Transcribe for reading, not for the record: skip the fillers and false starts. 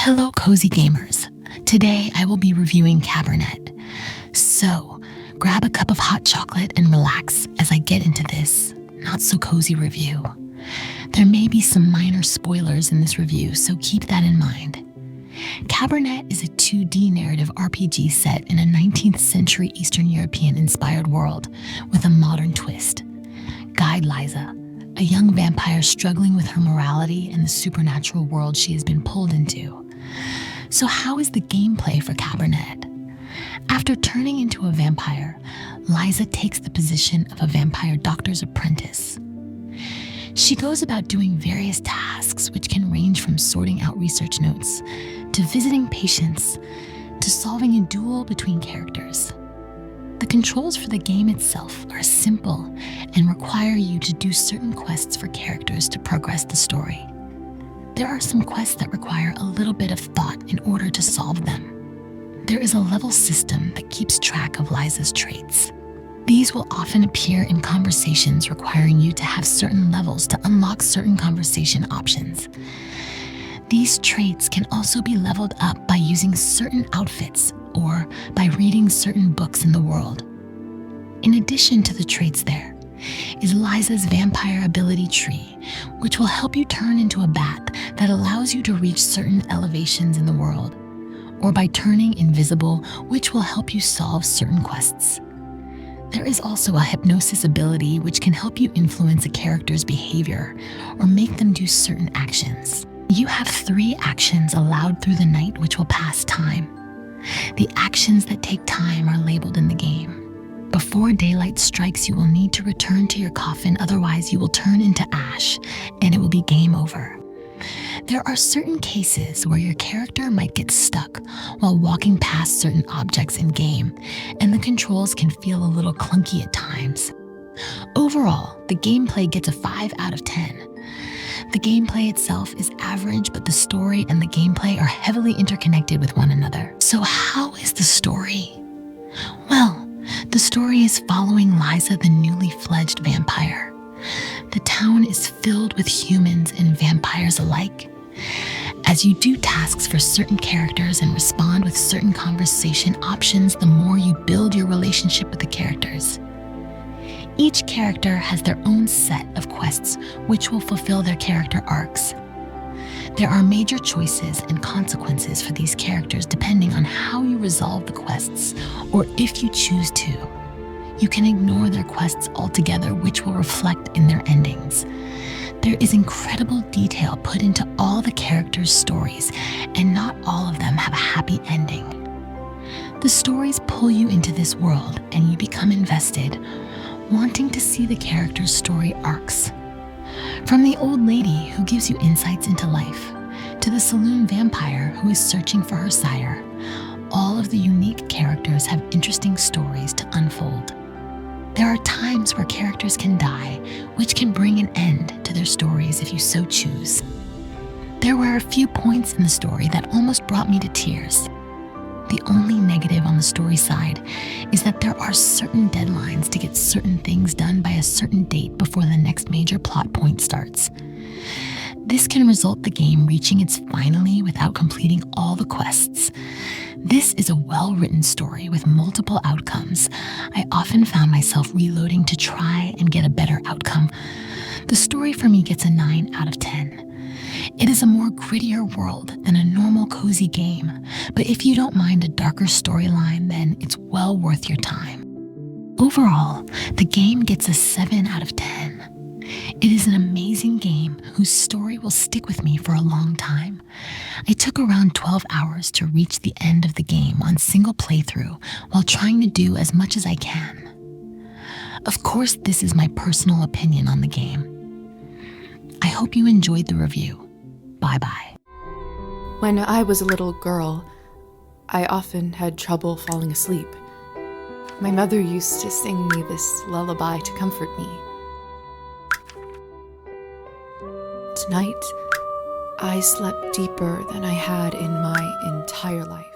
Hello, cozy gamers. Today I will be reviewing Cabernet. So, grab a cup of hot chocolate and relax as I get into this not so cozy review. There may be some minor spoilers in this review, so keep that in mind. Cabernet is a 2D narrative RPG set in a 19th century Eastern European inspired world with a modern twist. Guide Liza, a young vampire struggling with her morality and the supernatural world she has been pulled into. So how is the gameplay for Cabernet? After turning into a vampire, Liza takes the position of a vampire doctor's apprentice. She goes about doing various tasks which can range from sorting out research notes, to visiting patients, to solving a duel between characters. The controls for the game itself are simple and require you to do certain quests for characters to progress the story. There are some quests that require a little bit of thought in order to solve them. There is a level system that keeps track of Liza's traits. These will often appear in conversations requiring you to have certain levels to unlock certain conversation options. These traits can also be leveled up by using certain outfits or by reading certain books in the world. In addition to the traits there is Liza's vampire ability tree, which will help you turn into a bat that allows you to reach certain elevations in the world, or by turning invisible, which will help you solve certain quests. There is also a hypnosis ability which can help you influence a character's behavior or make them do certain actions. You have 3 actions allowed through the night which will pass time. The actions that take time are labeled in the game. Before daylight strikes, you will need to return to your coffin, otherwise you will turn into ash and it will be game over. There are certain cases where your character might get stuck while walking past certain objects in game, and the controls can feel a little clunky at times. Overall, the gameplay gets a 5 out of 10. The gameplay itself is average, but the story and the gameplay are heavily interconnected with one another. So how is the story? Well, the story is following Liza, the newly fledged vampire. The town is filled with humans and vampires alike. As you do tasks for certain characters and respond with certain conversation options, the more you build your relationship with the characters. Each character has their own set of quests which will fulfill their character arcs. There are major choices and consequences for these characters depending on how you resolve the quests, or if you choose to. You can ignore their quests altogether, which will reflect in their endings. There is incredible detail put into all the characters' stories, and not all of them have a happy ending. The stories pull you into this world and you become invested, wanting to see the characters' story arcs. From the old lady who gives you insights into life, to the saloon vampire who is searching for her sire, all of the unique characters have interesting stories to unfold. There are times where characters can die, which can bring an end to their stories if you so choose. There were a few points in the story that almost brought me to tears. The only negative on the story side is that there are certain deadlines to get certain things done by a certain date before the next major plot point starts. This can result the game reaching its finale without completing all the quests. This is a well-written story with multiple outcomes. I often found myself reloading to try and get a better outcome. The story for me gets a 9 out of 10. It is a more grittier world than a normal cozy game, but if you don't mind a darker storyline, then it's well worth your time. Overall, the game gets a 7 out of 10. It is an amazing game whose story will stick with me for a long time. I took around 12 hours to reach the end of the game on single playthrough while trying to do as much as I can. Of course, this is my personal opinion on the game. I hope you enjoyed the review. Bye-bye. When I was a little girl, I often had trouble falling asleep. My mother used to sing me this lullaby to comfort me. Tonight, I slept deeper than I had in my entire life.